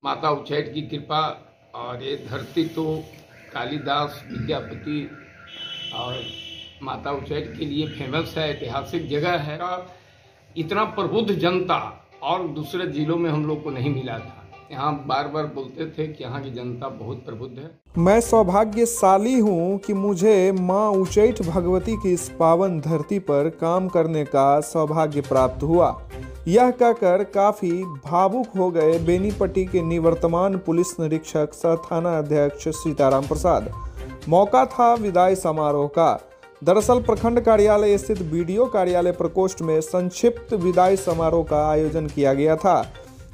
माता उच्चैठ की कृपा और ये धरती तो कालिदास विद्यापति और माता उच्चैठ के लिए फेमस है, ऐतिहासिक जगह है। इतना प्रबुद्ध जनता और दूसरे जिलों में हम लोग को नहीं मिला था। यहाँ बार बार बोलते थे कि यहाँ की जनता बहुत प्रबुद्ध है। मैं सौभाग्यशाली हूँ कि मुझे माँ उच्चैठ भगवती की इस पावन धरती पर काम करने का सौभाग्य प्राप्त हुआ। यह कहकर काफी भावुक हो गए बेनीपट्टी के निवर्तमान पुलिस निरीक्षक सह थाना अध्यक्ष सीताराम प्रसाद। मौका था विदाई समारोह का। दरअसल प्रखंड कार्यालय स्थित बीडीओ कार्यालय प्रकोष्ठ में संक्षिप्त विदाई समारोह का आयोजन किया गया था,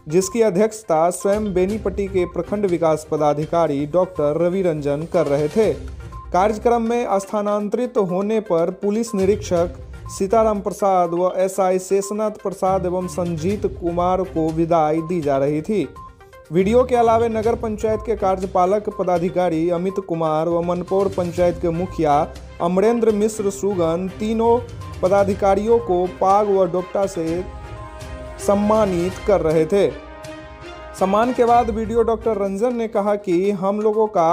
जिसकी अध्यक्षता स्वयं बेनीपट्टी के प्रखंड विकास पदाधिकारी डॉक्टर रवि रंजन कर रहे थे। कार्यक्रम में स्थानांतरित होने पर पुलिस निरीक्षक सीताराम प्रसाद व एसआई शेषनाथ प्रसाद एवं संजीत कुमार को विदाई दी जा रही थी। वीडियो के अलावा नगर पंचायत के कार्यपालक पदाधिकारी अमित कुमार व मनपौर पंचायत के मुखिया अमरेंद्र मिश्र सुगन तीनों पदाधिकारियों को पाग व डोपटा से सम्मानित कर रहे थे। सम्मान के बाद वीडियो डॉक्टर रंजन ने कहा कि हम लोगों का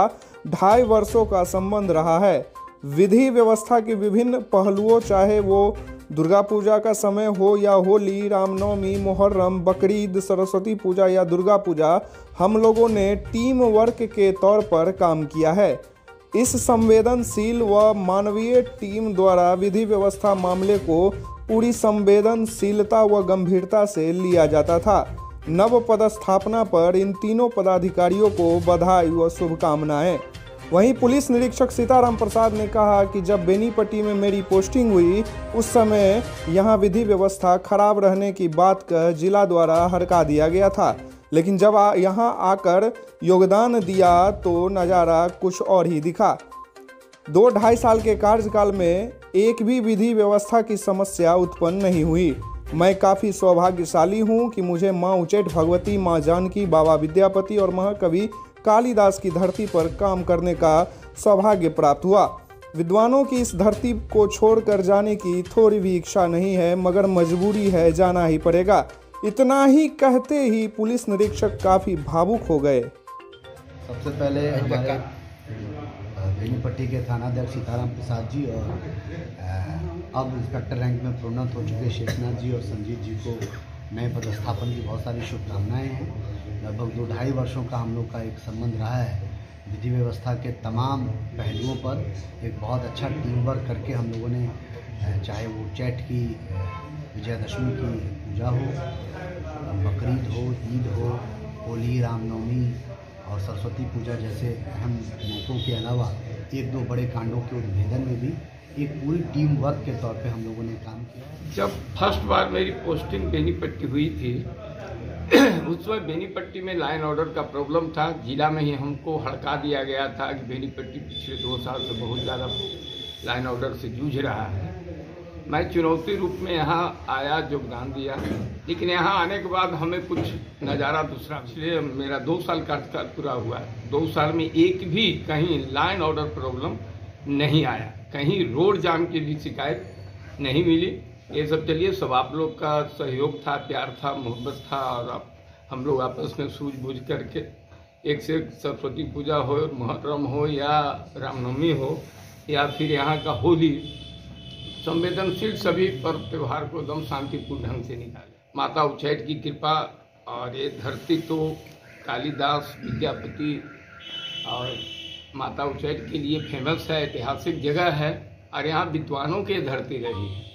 2.5 वर्षों का संबंध रहा है। विधि व्यवस्था के विभिन्न पहलुओं, चाहे वो दुर्गा पूजा का समय हो या होली, रामनवमी, मुहर्रम, बकरीद, सरस्वती पूजा या दुर्गा पूजा, हम लोगों ने टीम वर्क के तौर पर काम किया है। इस संवेदनशील व मानवीय टीम द्वारा विधि व्यवस्था मामले को पूरी संवेदनशीलता व गंभीरता से लिया जाता था। नव पदस्थापना पर इन तीनों पदाधिकारियों को बधाई व शुभकामनाएं। वहीं पुलिस निरीक्षक सीताराम प्रसाद ने कहा कि जब बेनीपट्टी में मेरी पोस्टिंग हुई उस समय यहां विधि व्यवस्था खराब रहने की बात का जिला द्वारा हड़का दिया गया था, लेकिन जब यहां आकर योगदान दिया तो नज़ारा कुछ और ही दिखा। 2-2.5 साल के कार्यकाल में एक भी विधि व्यवस्था की समस्या उत्पन्न नहीं हुई। मैं काफ़ी सौभाग्यशाली हूं कि मुझे माँ उच्चैठ भगवती, माँ जानकी, बाबा विद्यापति और महाकवि कालिदास की धरती पर काम करने का सौभाग्य प्राप्त हुआ। विद्वानों की इस धरती को छोड़कर जाने की थोड़ी भी इच्छा नहीं है, मगर मजबूरी है, जाना ही पड़ेगा। इतना ही कहते ही पुलिस निरीक्षक काफ़ी भावुक हो गए। सबसे पहले हमारे बेनीपट्टी के थानाध्यक्ष सीताराम प्रसाद जी और अब इंस्पेक्टर रैंक में प्रोन्नत हो चुके शेषनाथ जी और संजीत जी को नए पदस्थापन की बहुत सारी शुभकामनाएं हैं। लगभग 2-2.5 वर्षों का हम लोग का एक संबंध रहा है। विधि व्यवस्था के तमाम पहलुओं पर एक बहुत अच्छा टीम वर्क करके हम लोगों ने, चाहे वो उच्चैठ की विजयादशमी की पूजा हो, बकरीद हो, ईद हो, होली, रामनवमी और सरस्वती पूजा जैसे अहम मौक़ों के अलावा 1-2 बड़े कांडों के उद्भेदन में भी एक पूरी टीम वर्क के तौर पे हम लोगों ने काम किया। जब फर्स्ट बार मेरी पोस्टिंग बेनीपट्टी हुई थी उस समय बेनीपट्टी में लाइन ऑर्डर का प्रॉब्लम था। जिला में ही हमको हड़का दिया गया था कि बेनीपट्टी पिछले 2 साल से बहुत ज़्यादा लाइन ऑर्डर से जूझ रहा है। मैं चुनौती रूप में यहाँ आया, योगदान दिया, लेकिन यहाँ आने के बाद हमें कुछ नज़ारा दूसरा, इसलिए मेरा 2 साल कार्यकाल पूरा हुआ। 2 साल में एक भी कहीं लाइन ऑर्डर प्रॉब्लम नहीं आया, कहीं रोड जाम की भी शिकायत नहीं मिली। ये सब चलिए सब आप लोग का सहयोग था, प्यार था, मोहब्बत था और हम लोग आपस में सूझबूझ करके एक से एक सरस्वती पूजा हो, मुहर्रम हो या रामनवमी हो या फिर यहाँ का होली, संवेदनशील सभी पर्व त्यौहार को एकदम शांतिपूर्ण ढंग से निकाले। माता उच्चैठ की कृपा और ये धरती तो कालिदास विद्यापति और माता उच्चैठ के लिए फेमस है, ऐतिहासिक जगह है और यहाँ विद्वानों की धरती रही है।